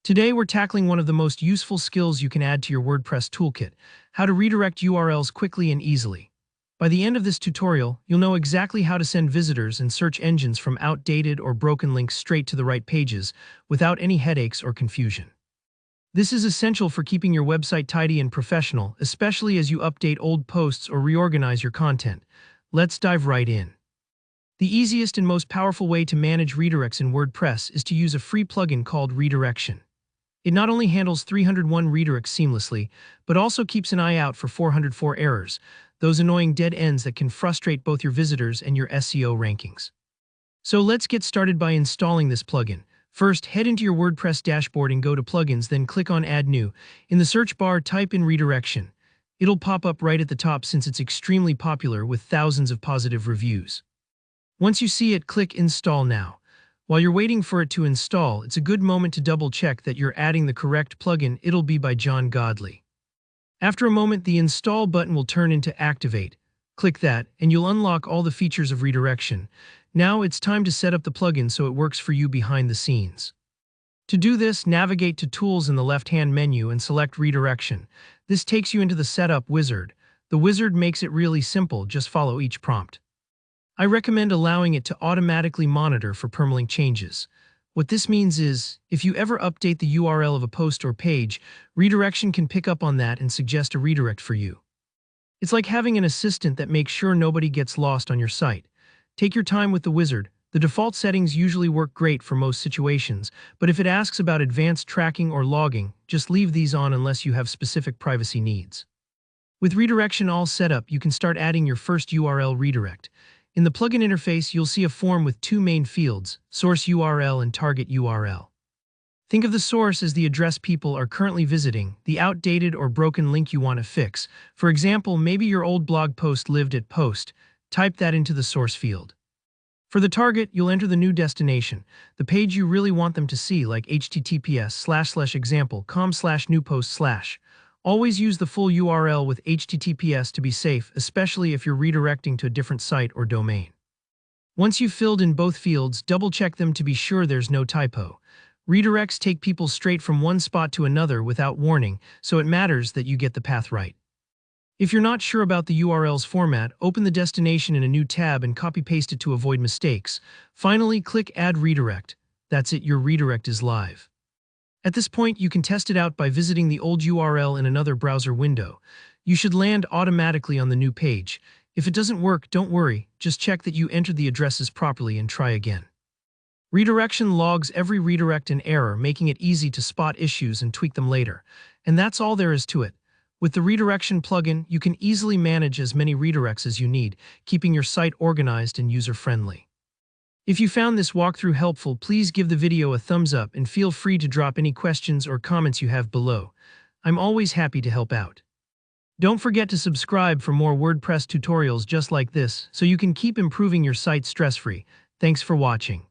Today we're tackling one of the most useful skills you can add to your WordPress toolkit: how to redirect URLs quickly and easily. By the end of this tutorial, you'll know exactly how to send visitors and search engines from outdated or broken links straight to the right pages without any headaches or confusion. This is essential for keeping your website tidy and professional, especially as you update old posts or reorganize your content. Let's dive right in. The easiest and most powerful way to manage redirects in WordPress is to use a free plugin called Redirection. It not only handles 301 redirects seamlessly, but also keeps an eye out for 404 errors, those annoying dead ends that can frustrate both your visitors and your SEO rankings. So let's get started by installing this plugin. First, head into your WordPress dashboard and go to Plugins, then click on Add New. In the search bar, type in Redirection. It'll pop up right at the top since it's extremely popular with thousands of positive reviews. Once you see it, click Install Now. While you're waiting for it to install, it's a good moment to double-check that you're adding the correct plugin. It'll be by John Godley. After a moment, the Install button will turn into Activate. Click that, and you'll unlock all the features of Redirection. Now it's time to set up the plugin so it works for you behind the scenes. To do this, navigate to Tools in the left-hand menu and select Redirection. This takes you into the Setup wizard. The wizard makes it really simple, just follow each prompt. I recommend allowing it to automatically monitor for permalink changes. What this means is, if you ever update the URL of a post or page, Redirection can pick up on that and suggest a redirect for you. It's like having an assistant that makes sure nobody gets lost on your site. Take your time with the wizard. The default settings usually work great for most situations, but if it asks about advanced tracking or logging, just leave these on unless you have specific privacy needs. With Redirection all set up, you can start adding your first URL redirect. In the plugin interface, you'll see a form with two main fields: source URL and target URL. Think of the source as the address people are currently visiting, the outdated or broken link you want to fix. For example, maybe your old blog post lived at post. Type that into the source field. For the target, you'll enter the new destination, the page you really want them to see, like https://example.com/newpost/. Always use the full URL with HTTPS to be safe, especially if you're redirecting to a different site or domain. Once you've filled in both fields, double-check them to be sure there's no typo. Redirects take people straight from one spot to another without warning, so it matters that you get the path right. If you're not sure about the URL's format, open the destination in a new tab and copy-paste it to avoid mistakes. Finally, click Add Redirect. That's it, your redirect is live. At this point, you can test it out by visiting the old URL in another browser window. You should land automatically on the new page. If it doesn't work, don't worry. Just check that you entered the addresses properly and try again. Redirection logs every redirect and error, making it easy to spot issues and tweak them later. And that's all there is to it. With the Redirection plugin, you can easily manage as many redirects as you need, keeping your site organized and user-friendly. If you found this walkthrough helpful, please give the video a thumbs up and feel free to drop any questions or comments you have below. I'm always happy to help out. Don't forget to subscribe for more WordPress tutorials just like this so you can keep improving your site stress-free. Thanks for watching.